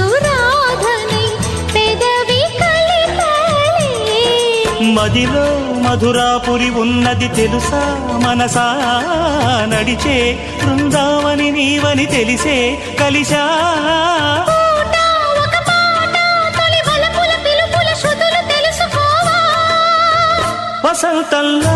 అనురాధనై పెదవి కలిపాలే మదిలో మధురాపురి ఉన్నది తెలుసా మనసా నడిచే బృందావని నీవని తెలిసే కలిసా వసంతంలా